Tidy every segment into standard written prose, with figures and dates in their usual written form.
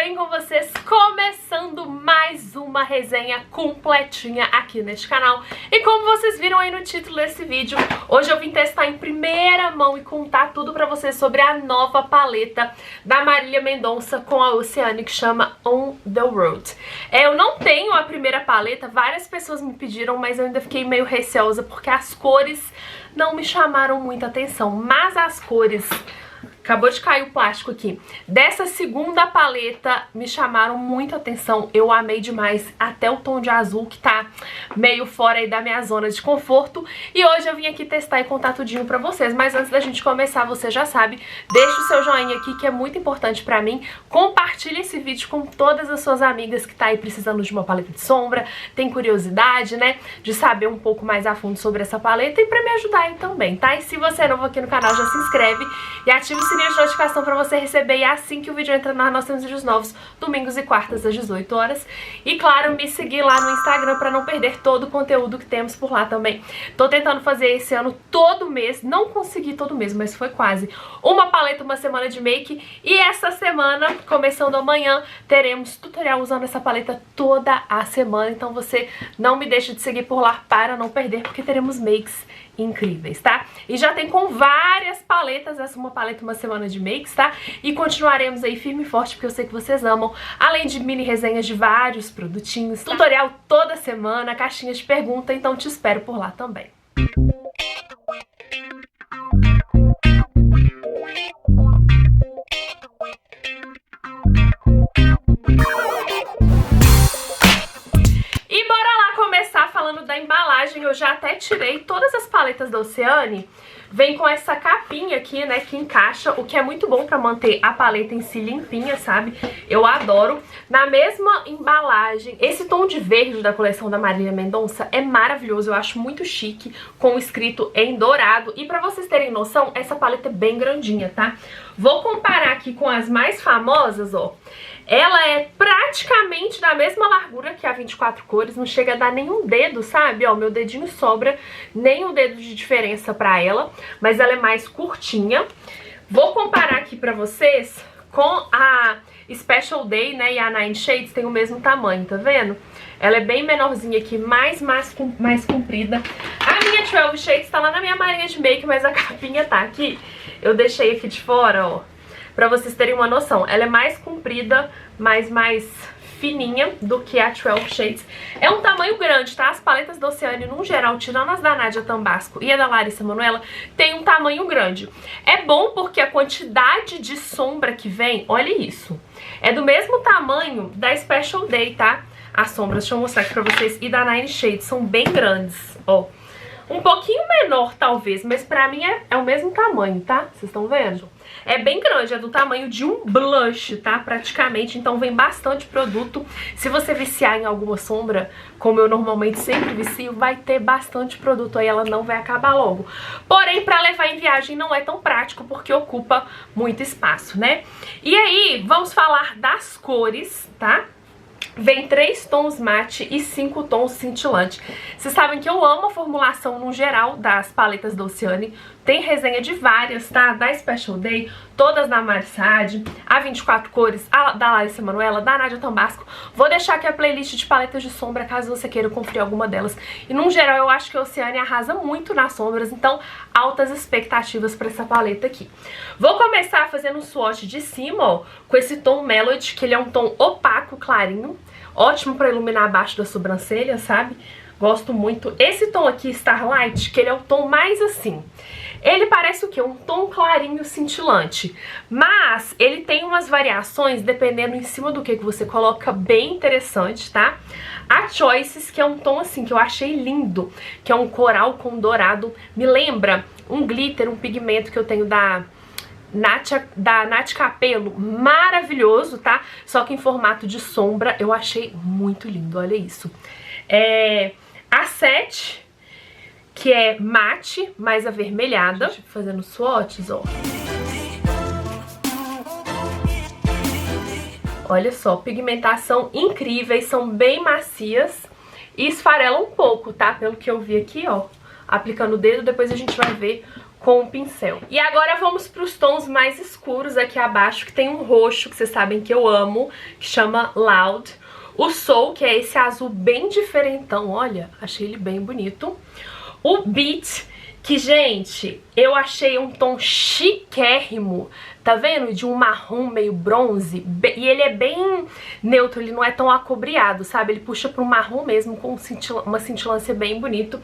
bem com vocês? Começando mais uma resenha completinha aqui neste canal. E como vocês viram aí no título desse vídeo, hoje eu vim testar em primeira mão e contar tudo pra vocês sobre a nova paleta da Marília Mendonça com a Oceane, que chama On The Road. Eu não tenho a primeira paleta, várias pessoas me pediram, mas eu ainda fiquei meio receosa porque as cores não me chamaram muita atenção, mas as cores... Acabou de cair o plástico aqui. Dessa segunda paleta me chamaram muita atenção. Eu amei demais. Até o tom de azul que tá meio fora aí da minha zona de conforto. E hoje eu vim aqui testar e contar tudinho pra vocês. Mas antes da gente começar, você já sabe, deixa o seu joinha aqui que é muito importante pra mim. Compartilhe esse vídeo com todas as suas amigas que tá aí precisando de uma paleta de sombra. Tem curiosidade, né? De saber um pouco mais a fundo sobre essa paleta e pra me ajudar aí também, tá? E se você é novo aqui no canal, já se inscreve e ativa o sininho de notificação pra você receber, e assim que o vídeo entrar no ar, nós temos vídeos novos domingos e quartas às 18 horas. E claro, me seguir lá no Instagram pra não perder todo o conteúdo que temos por lá também. Tô tentando fazer esse ano todo mês, não consegui todo mês, mas foi quase. Uma paleta, uma semana de make, e essa semana, começando amanhã, teremos tutorial usando essa paleta toda a semana. Então você não me deixa de seguir por lá para não perder, porque teremos makes incríveis, tá? E já tem com várias paletas, essa uma paleta, uma semana de makes, tá? E continuaremos aí firme e forte, porque eu sei que vocês amam, além de mini resenhas de vários produtinhos, tutorial toda semana, caixinha de pergunta, então te espero por lá também. Da embalagem, eu já até tirei todas as paletas da Oceane. Vem com essa capinha aqui, né, que encaixa, o que é muito bom pra manter a paleta em si limpinha, sabe? Eu adoro. Na mesma embalagem, esse tom de verde da coleção da Marília Mendonça é maravilhoso, eu acho muito chique, com o escrito em dourado. E pra vocês terem noção, essa paleta é bem grandinha, tá? Vou comparar aqui com as mais famosas, ó. Ela é praticamente da mesma largura que a 24 cores, não chega a dar nenhum dedo, sabe? Ó, meu dedinho sobra, nem um dedo de diferença pra ela, mas ela é mais curtinha. Vou comparar aqui pra vocês com a Special Day, né, e a Nine Shades tem o mesmo tamanho, tá vendo? Ela é bem menorzinha aqui, mais comprida. A minha 12 Shades tá lá na minha malinha de make, mas a capinha tá aqui. Eu deixei aqui de fora, ó, pra vocês terem uma noção. Ela é mais comprida, mais fininha do que a 12 Shades. É um tamanho grande, tá? As paletas da Oceane, no geral, tirando as da Nádia Tambasco e a da Larissa Manoela, tem um tamanho grande. É bom porque a quantidade de sombra que vem, olha isso, é do mesmo tamanho da Special Day, tá? As sombras, deixa eu mostrar aqui pra vocês, e da Nine Shades, são bem grandes, ó. Um pouquinho menor, talvez, mas pra mim é o mesmo tamanho, tá? Vocês estão vendo? É bem grande, é do tamanho de um blush, tá? Praticamente, então vem bastante produto. Se você viciar em alguma sombra, como eu normalmente sempre vicio, vai ter bastante produto aí, ela não vai acabar logo. Porém, pra levar em viagem não é tão prático, porque ocupa muito espaço, né? E aí, vamos falar das cores, tá? Vem 3 tons mate e 5 tons cintilante. Vocês sabem que eu amo a formulação no geral das paletas da Oceane. Tem resenha de várias, tá? Da Special Day, todas da Marissade, a 24 cores, a da Larissa Manoela, da Nádia Tambasco. Vou deixar aqui a playlist de paletas de sombra, caso você queira conferir alguma delas. E no geral eu acho que a Oceane arrasa muito nas sombras, então altas expectativas pra essa paleta aqui. Vou começar fazendo um swatch de cima, ó, com esse tom Melody, que ele é um tom opaco, clarinho. Ótimo pra iluminar abaixo da sobrancelha, sabe? Gosto muito. Esse tom aqui, Starlight, que ele é o tom mais assim. Ele parece o quê? Um tom clarinho cintilante. Mas ele tem umas variações, dependendo em cima do que você coloca, bem interessante, tá? A Choices, que é um tom assim, que eu achei lindo, que é um coral com dourado. Me lembra um glitter, um pigmento que eu tenho da Nath Capello, maravilhoso, tá? Só que em formato de sombra, eu achei muito lindo, olha isso. A 7, que é mate, mais avermelhada, fazendo swatches, ó. Olha só, pigmentação incríveis, são bem macias e esfarelam um pouco, tá? Pelo que eu vi aqui, ó, aplicando o dedo, depois a gente vai ver com o pincel. E agora vamos para os tons mais escuros aqui abaixo, que tem um roxo, que vocês sabem que eu amo, que chama Loud. O Soul, que é esse azul bem diferentão, olha, achei ele bem bonito. O Beat, que, gente, eu achei um tom chiquérrimo, tá vendo? De um marrom meio bronze, e ele é bem neutro, ele não é tão acobreado, sabe? Ele puxa pro marrom mesmo, com uma cintilância bem bonito.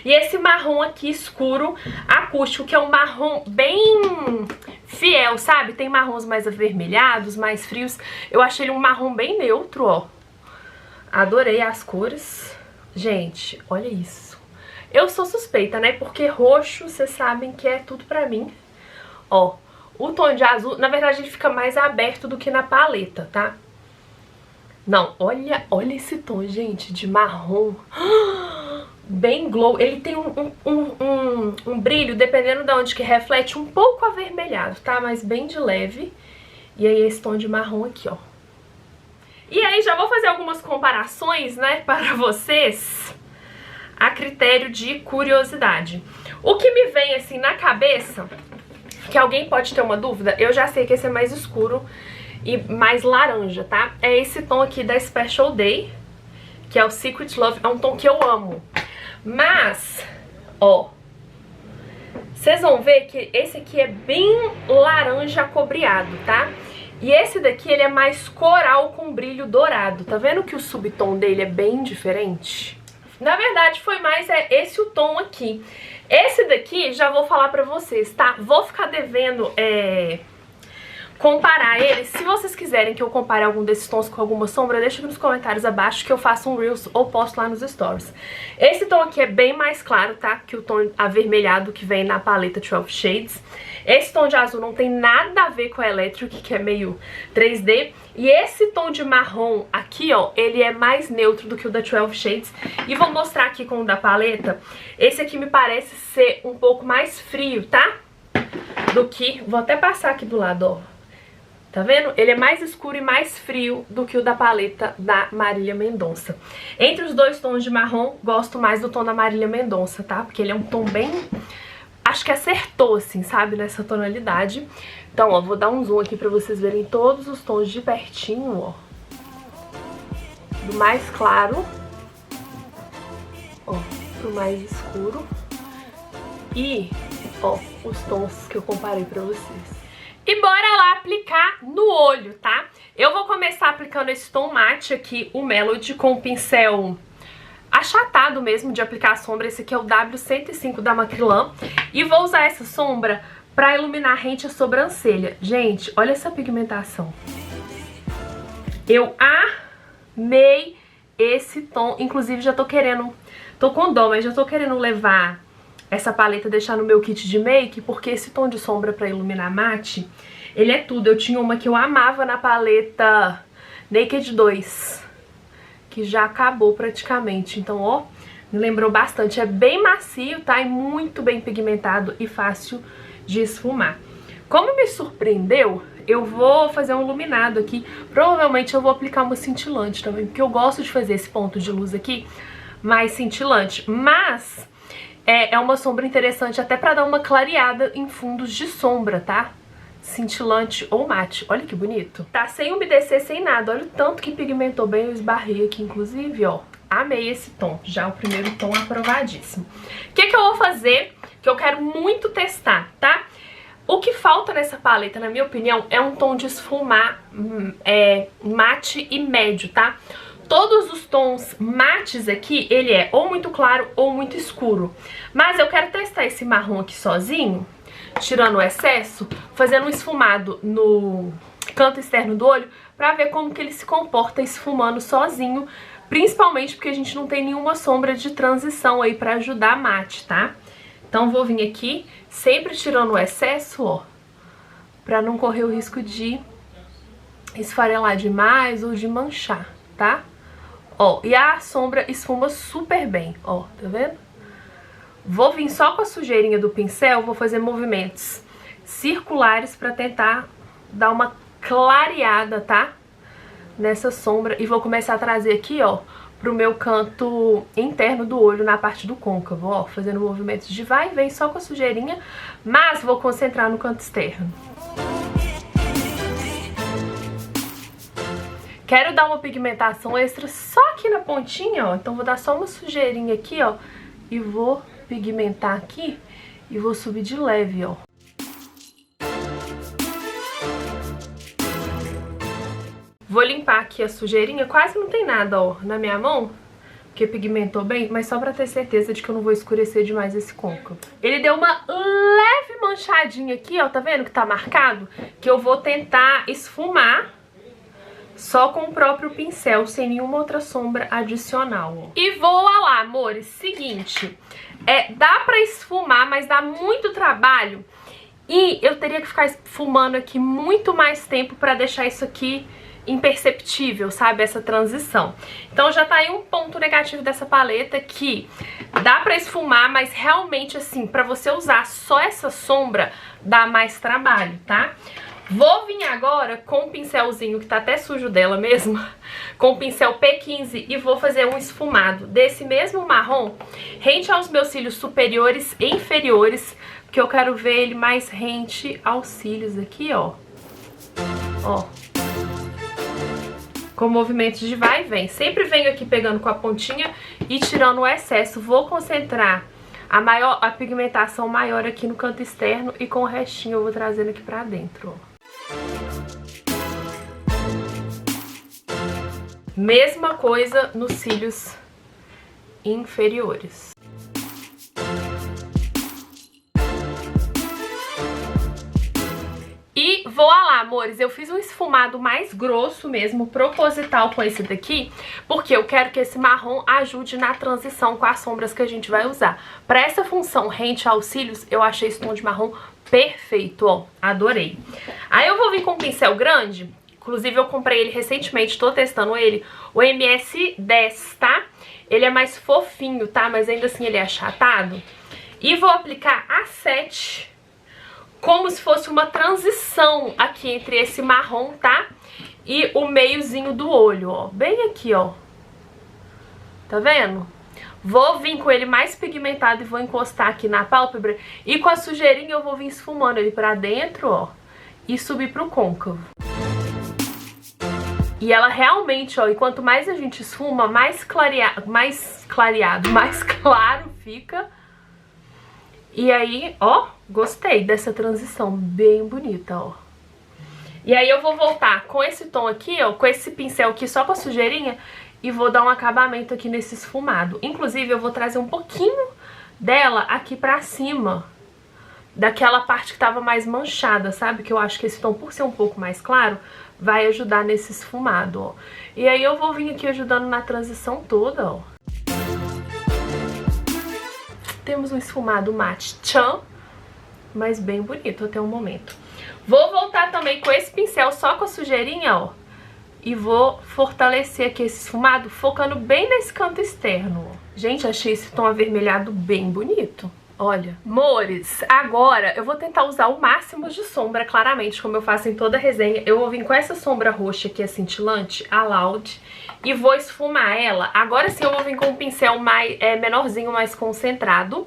E esse marrom aqui escuro, acústico, que é um marrom bem fiel, sabe? Tem marrons mais avermelhados, mais frios. Eu achei ele um marrom bem neutro, ó. Adorei as cores. Gente, olha isso. Eu sou suspeita, né? Porque roxo, vocês sabem que é tudo pra mim. Ó, o tom de azul, na verdade, ele fica mais aberto do que na paleta, tá? Não, olha esse tom, gente, de marrom. Bem glow. Ele tem um brilho, dependendo de onde que reflete, um pouco avermelhado, tá? Mas bem de leve. E aí esse tom de marrom aqui, ó. E aí já vou fazer algumas comparações, né, para vocês, a critério de curiosidade. O que me vem assim na cabeça, que alguém pode ter uma dúvida, eu já sei que esse é mais escuro e mais laranja, tá? É esse tom aqui da Special Day, que é o Secret Love, é um tom que eu amo. Mas, ó, vocês vão ver que esse aqui é bem laranja acobreado, tá? E esse daqui, ele é mais coral com brilho dourado. Tá vendo que o subtom dele é bem diferente? Na verdade, foi mais esse o tom aqui. Esse daqui, já vou falar pra vocês, tá? Vou ficar devendo comparar eles. Se vocês quiserem que eu compare algum desses tons com alguma sombra, deixa aqui nos comentários abaixo que eu faço um Reels ou posto lá nos stories. Esse tom aqui é bem mais claro, tá? Que o tom avermelhado que vem na paleta 12 Shades. Esse tom de azul não tem nada a ver com a Electric, que é meio 3D. E esse tom de marrom aqui, ó, ele é mais neutro do que o da 12 Shades. E vou mostrar aqui com o da paleta. Esse aqui me parece ser um pouco mais frio, tá? Do que... Vou até passar aqui do lado, ó. Tá vendo? Ele é mais escuro e mais frio do que o da paleta da Marília Mendonça. Entre os dois tons de marrom, gosto mais do tom da Marília Mendonça, tá? Porque ele é um tom bem... Acho que acertou, assim, sabe? Nessa tonalidade. Então, ó, vou dar um zoom aqui pra vocês verem todos os tons de pertinho, ó. Do mais claro, ó, pro mais escuro. E, ó, os tons que eu comparei pra vocês. E bora lá aplicar no olho, tá? Eu vou começar aplicando esse tom mate aqui, o Melody, com o pincel achatado mesmo de aplicar a sombra. Esse aqui é o W105 da Macrylan. E vou usar essa sombra pra iluminar rente a sobrancelha. Gente, olha essa pigmentação. Eu amei esse tom. Inclusive já tô querendo... Tô com dó, mas já tô querendo levar essa paleta, deixar no meu kit de make, porque esse tom de sombra pra iluminar mate, ele é tudo. Eu tinha uma que eu amava na paleta Naked 2, que já acabou praticamente. Então, ó, me lembrou bastante. É bem macio, tá? E muito bem pigmentado e fácil de esfumar. Como me surpreendeu, eu vou fazer um iluminado aqui. Provavelmente eu vou aplicar uma cintilante também, porque eu gosto de fazer esse ponto de luz aqui mais cintilante. Mas é uma sombra interessante até pra dar uma clareada em fundos de sombra, tá? Cintilante ou mate. Olha que bonito. Tá sem umedecer, sem nada. Olha o tanto que pigmentou bem. Eu esbarrei aqui, inclusive, ó. Amei esse tom. Já o primeiro tom aprovadíssimo. O que eu vou fazer, que eu quero muito testar, tá? O que falta nessa paleta, na minha opinião, é um tom de esfumar mate e médio, tá? Todos os tons mates aqui, ele é ou muito claro ou muito escuro. Mas eu quero testar esse marrom aqui sozinho, tirando o excesso, fazendo um esfumado no canto externo do olho, pra ver como que ele se comporta esfumando sozinho, principalmente porque a gente não tem nenhuma sombra de transição aí pra ajudar mate, tá? Então vou vir aqui, sempre tirando o excesso, ó, pra não correr o risco de esfarelar demais ou de manchar, tá? Ó, e a sombra esfuma super bem, ó, tá vendo? Vou vir só com a sujeirinha do pincel, vou fazer movimentos circulares pra tentar dar uma clareada, tá? Nessa sombra. E vou começar a trazer aqui, ó, pro meu canto interno do olho, na parte do côncavo, ó, fazendo movimentos de vai e vem só com a sujeirinha, mas vou concentrar no canto externo. Quero dar uma pigmentação extra só aqui na pontinha, ó, então vou dar só uma sujeirinha aqui, ó, e vou pigmentar aqui e vou subir de leve, ó. Vou limpar aqui a sujeirinha, quase não tem nada, ó, na minha mão, porque pigmentou bem, mas só pra ter certeza de que eu não vou escurecer demais esse côncavo. Ele deu uma leve manchadinha aqui, ó, tá vendo que tá marcado? Que eu vou tentar esfumar só com o próprio pincel, sem nenhuma outra sombra adicional, ó. E vou lá, amores, seguinte, dá pra esfumar, mas dá muito trabalho e eu teria que ficar esfumando aqui muito mais tempo pra deixar isso aqui imperceptível, sabe, essa transição. Então já tá aí um ponto negativo dessa paleta, que dá pra esfumar, mas realmente assim, pra você usar só essa sombra, dá mais trabalho, tá? Vou vir agora com um pincelzinho que tá até sujo dela mesmo, com o pincel P15, e vou fazer um esfumado desse mesmo marrom rente aos meus cílios superiores e inferiores, porque eu quero ver ele mais rente aos cílios aqui, ó. Ó. Com movimentos de vai e vem. Sempre venho aqui pegando com a pontinha e tirando o excesso. Vou concentrar a pigmentação maior aqui no canto externo e com o restinho eu vou trazendo aqui pra dentro, ó. Mesma coisa nos cílios inferiores. E vou lá, amores, eu fiz um esfumado mais grosso mesmo, proposital com esse daqui, porque eu quero que esse marrom ajude na transição com as sombras que a gente vai usar. Pra essa função rente aos cílios, eu achei esse tom de marrom perfeito, ó, adorei. Aí eu vou vir com um pincel grande, inclusive eu comprei ele recentemente, tô testando ele, o MS10, tá? Ele é mais fofinho, tá? Mas ainda assim ele é achatado. E vou aplicar a 7, como se fosse uma transição aqui entre esse marrom, tá? E o meiozinho do olho, ó. Bem aqui, ó. Tá vendo? Vou vir com ele mais pigmentado e vou encostar aqui na pálpebra. E com a sujeirinha eu vou vir esfumando ele pra dentro, ó. E subir pro côncavo. E ela realmente, ó, e quanto mais a gente esfuma, mais claro fica. E aí, ó, gostei dessa transição, bem bonita, ó. E aí eu vou voltar com esse tom aqui, ó, com esse pincel aqui só com a sujeirinha, e vou dar um acabamento aqui nesse esfumado. Inclusive, eu vou trazer um pouquinho dela aqui pra cima, daquela parte que tava mais manchada, sabe? Que eu acho que esse tom, por ser um pouco mais claro, vai ajudar nesse esfumado, ó. E aí eu vou vir aqui ajudando na transição toda, ó. Temos um esfumado mate tchan, mas bem bonito até o momento. Vou voltar também com esse pincel só com a sujeirinha, ó. E vou fortalecer aqui esse esfumado, focando bem nesse canto externo, ó. Gente, achei esse tom avermelhado bem bonito. Olha, amores, agora eu vou tentar usar o máximo de sombra, claramente, como eu faço em toda a resenha. Eu vou vir com essa sombra roxa aqui, a cintilante, a Loud, e vou esfumar ela. Agora sim eu vou vir com um pincel menorzinho, mais concentrado,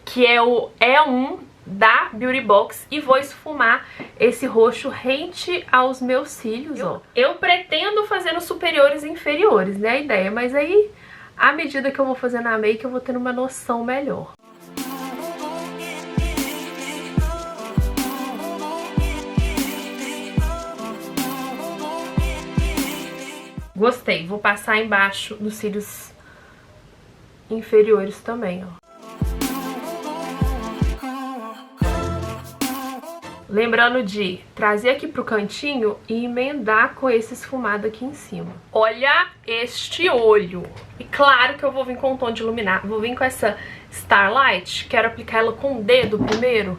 que é o E1 da Beauty Box, e vou esfumar esse roxo rente aos meus cílios, ó. Eu pretendo fazer nos superiores e inferiores, né, a ideia, mas aí, à medida que eu vou fazer na make, eu vou tendo uma noção melhor. Gostei, vou passar embaixo dos cílios inferiores também, ó. Lembrando de trazer aqui pro cantinho e emendar com esse esfumado aqui em cima. Olha este olho. E claro que eu vou vir com um tom de iluminar. Vou vir com essa Starlight. Quero aplicar ela com o dedo primeiro.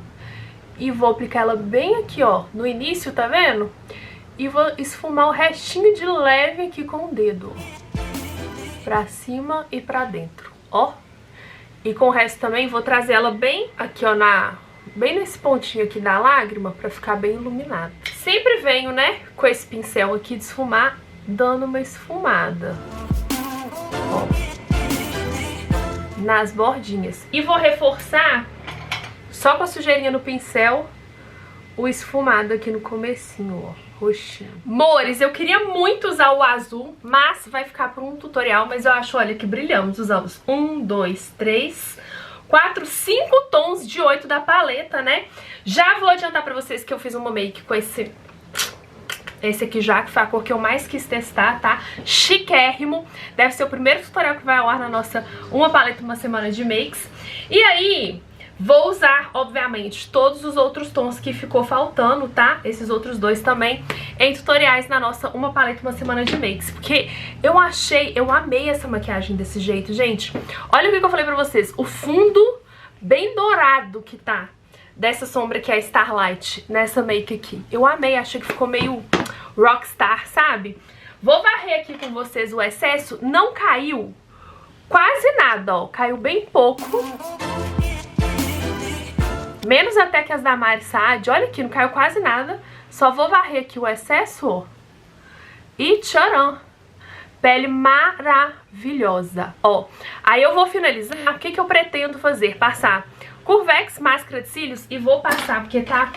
E vou aplicar ela bem aqui, ó, no início, tá vendo? E vou esfumar o restinho de leve aqui com o dedo. Pra cima e pra dentro, ó. E com o resto também vou trazer ela bem aqui, ó, bem nesse pontinho aqui da lágrima, pra ficar bem iluminado. Sempre venho, né, com esse pincel aqui de esfumar, dando uma esfumada. Ó, nas bordinhas. E vou reforçar só com a sujeirinha no pincel o esfumado aqui no comecinho, ó, roxinho. Mores, eu queria muito usar o azul, mas vai ficar para um tutorial, mas eu acho, olha que brilhamos. Usamos 1, 2, 3, 4, 5 tons de 8 da paleta, né? Já vou adiantar pra vocês que eu fiz uma make com esse aqui já, que foi a cor que eu mais quis testar, tá? Chiquérrimo. Deve ser o primeiro tutorial que vai ao ar na nossa Uma Paleta, Uma Semana de Makes. E aí, vou usar, obviamente, todos os outros tons que ficou faltando, tá? Esses outros dois também, em tutoriais na nossa Uma Paleta, Uma Semana de Makes. Porque eu amei essa maquiagem desse jeito, gente. Olha o que eu falei pra vocês. O fundo bem dourado que tá dessa sombra que é a Starlight, nessa make aqui. Eu amei, achei que ficou meio rockstar, sabe? Vou varrer aqui com vocês o excesso. Não caiu quase nada, ó. Caiu bem pouco. Menos até que as da Mari Saad. Olha aqui, não caiu quase nada. Só vou varrer aqui o excesso, ó. E tcharam! Pele maravilhosa, ó. Aí eu vou finalizar. O que eu pretendo fazer? Passar Curvex, máscara de cílios, e vou passar, porque tá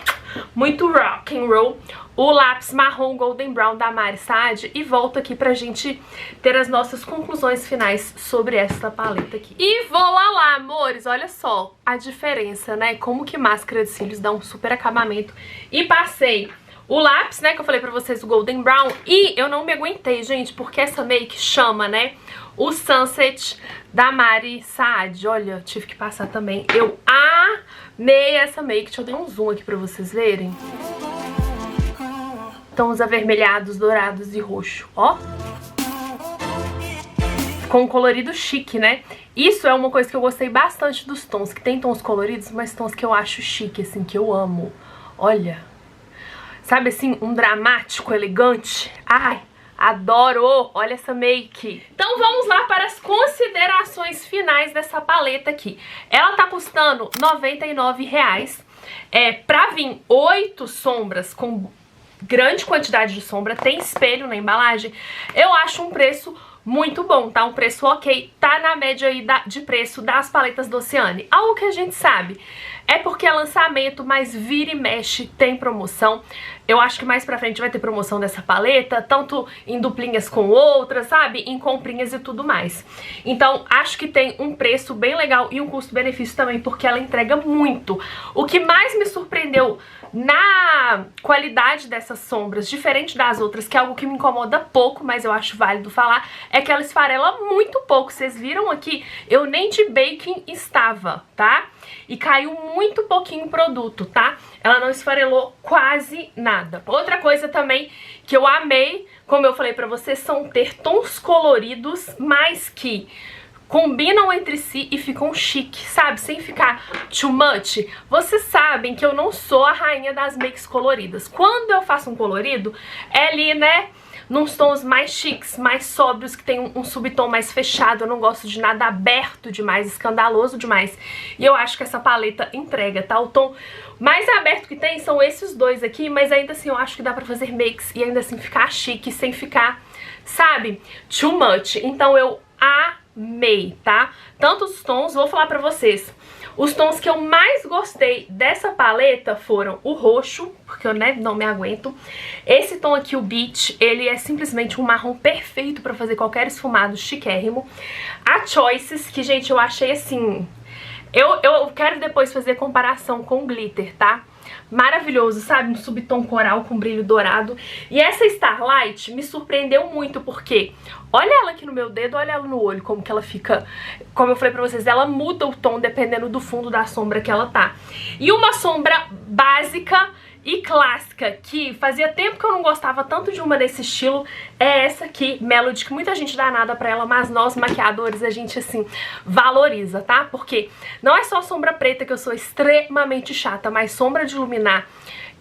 muito rock and roll, o lápis marrom Golden Brown da Mari Saad, e volto aqui pra gente ter as nossas conclusões finais sobre essa paleta aqui. E voa lá, amores, olha só a diferença, né? Como que máscara de cílios dá um super acabamento. E passei o lápis, né, que eu falei pra vocês, o Golden Brown, e eu não me aguentei, gente, porque essa make chama, né, o Sunset da Mari Saad. Olha, tive que passar também. Eu amei essa make. Deixa eu dar um zoom aqui pra vocês verem. Tons avermelhados, dourados e roxo, ó. Com um colorido chique, né? Isso é uma coisa que eu gostei bastante dos tons, que tem tons coloridos, mas tons que eu acho chique, assim, que eu amo. Olha. Sabe assim, um dramático, elegante? Ai, adoro! Olha essa make. Então vamos lá para as considerações finais dessa paleta aqui. Ela tá custando R$ 99,00. Pra vir 8 sombras com grande quantidade de sombra, tem espelho na embalagem, eu acho um preço muito bom, tá? Um preço ok, tá na média aí de preço das paletas do Oceane. Algo que a gente sabe é porque é lançamento, mas vira e mexe tem promoção. Eu acho que mais pra frente vai ter promoção dessa paleta, tanto em duplinhas com outras, sabe? Em comprinhas e tudo mais. Então, acho que tem um preço bem legal e um custo-benefício também, porque ela entrega muito. O que mais me surpreendeu na qualidade dessas sombras, diferente das outras, que é algo que me incomoda pouco, mas eu acho válido falar, é que ela esfarela muito pouco. Vocês viram aqui? Eu nem de baking estava, tá? E caiu muito pouquinho o produto, tá? Ela não esfarelou quase nada. Outra coisa também que eu amei, como eu falei pra vocês, são ter tons coloridos, mas que combinam entre si e ficam chique, sabe? Sem ficar too much. Vocês sabem que eu não sou a rainha das makes coloridas. Quando eu faço um colorido, é ali, né, nos tons mais chiques, mais sóbrios, que tem um subtom mais fechado. Eu não gosto de nada aberto demais, escandaloso demais. E eu acho que essa paleta entrega, tá? O tom mais aberto que tem são esses dois aqui, mas ainda assim eu acho que dá pra fazer makes e ainda assim ficar chique, sem ficar, sabe, too much. Então eu amei, tá? Tanto os tons, vou falar pra vocês. Os tons que eu mais gostei dessa paleta foram o roxo, porque eu, né, não me aguento. Esse tom aqui, o Beach, ele é simplesmente um marrom perfeito pra fazer qualquer esfumado chiquérrimo. A Choices, que, gente, eu achei assim... Eu quero depois fazer comparação com o glitter, tá? Maravilhoso, sabe? Um subtom coral com brilho dourado. E essa Starlight me surpreendeu muito, porque olha ela aqui no meu dedo, olha ela no olho, como que ela fica. Como eu falei pra vocês, ela muda o tom dependendo do fundo da sombra que ela tá. E uma sombra básica e clássica, que fazia tempo que eu não gostava tanto de uma desse estilo, é essa aqui, Melody, que muita gente dá nada pra ela, mas nós, maquiadores, a gente, assim, valoriza, tá? Porque não é só sombra preta, que eu sou extremamente chata, mas sombra de iluminar,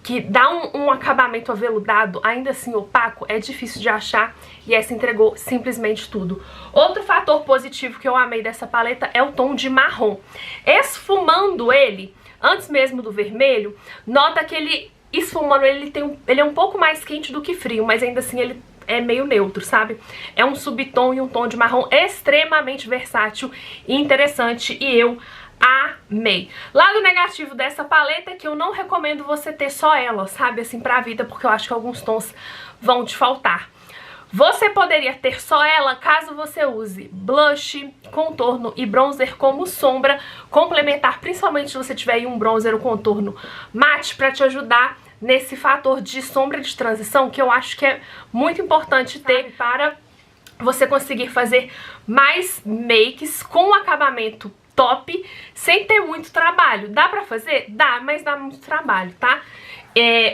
que dá um acabamento aveludado, ainda assim opaco, é difícil de achar, e essa entregou simplesmente tudo. Outro fator positivo que eu amei dessa paleta é o tom de marrom. Esfumando ele, antes mesmo do vermelho, nota que ele esfumando, ele é um pouco mais quente do que frio, mas ainda assim ele é meio neutro, sabe? É um subtom e um tom de marrom extremamente versátil e interessante, e eu amei. Lado negativo dessa paleta é que eu não recomendo você ter só ela, sabe, assim, pra vida, porque eu acho que alguns tons vão te faltar. Você poderia ter só ela caso você use blush, contorno e bronzer como sombra, complementar, principalmente se você tiver aí um bronzer ou contorno mate, pra te ajudar nesse fator de sombra de transição, que eu acho que é muito importante ter para você conseguir fazer mais makes com acabamento top, sem ter muito trabalho. Dá pra fazer? Dá, mas dá muito trabalho, tá?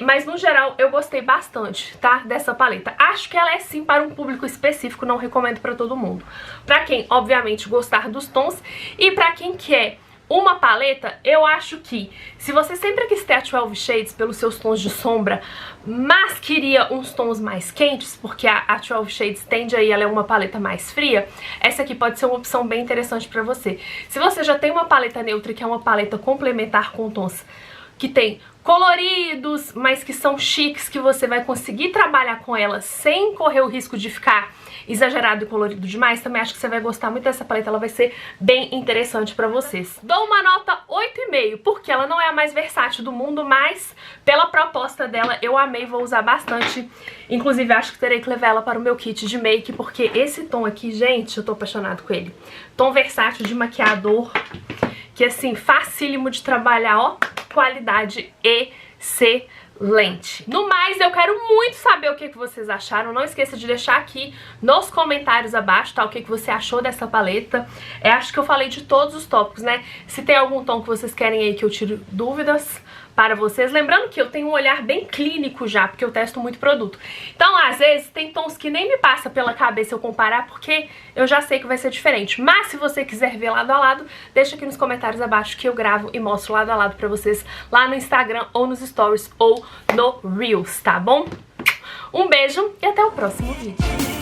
Mas no geral eu gostei bastante, tá? Dessa paleta. Acho que ela é sim para um público específico, não recomendo pra todo mundo. Pra quem, obviamente, gostar dos tons e pra quem quer uma paleta, eu acho que se você sempre quis ter a 12 Shades pelos seus tons de sombra, mas queria uns tons mais quentes, porque a 12 Shades tende aí, ela é uma paleta mais fria, essa aqui pode ser uma opção bem interessante pra você. Se você já tem uma paleta neutra, que é uma paleta complementar com tons que tem coloridos, mas que são chiques, que você vai conseguir trabalhar com elas sem correr o risco de ficar exagerado e colorido demais, também acho que você vai gostar muito dessa paleta, ela vai ser bem interessante pra vocês. Dou uma nota 8,5, porque ela não é a mais versátil do mundo, mas pela proposta dela eu amei, vou usar bastante. Inclusive acho que terei que levar ela para o meu kit de make, porque esse tom aqui, gente, eu tô apaixonado com ele. Tom versátil de maquiador, que assim, facílimo de trabalhar, ó, qualidade excelente. No mais, eu quero muito saber o que vocês acharam. Não esqueça de deixar aqui nos comentários abaixo, tá? O que você achou dessa paleta. Acho que eu falei de todos os tópicos, né? Se tem algum tom que vocês querem aí que eu tire dúvidas para vocês. Lembrando que eu tenho um olhar bem clínico já, porque eu testo muito produto. Então, às vezes, tem tons que nem me passa pela cabeça eu comparar, porque eu já sei que vai ser diferente. Mas se você quiser ver lado a lado, deixa aqui nos comentários abaixo que eu gravo e mostro lado a lado pra vocês lá no Instagram, ou nos Stories, ou no Reels, tá bom? Um beijo e até o próximo vídeo.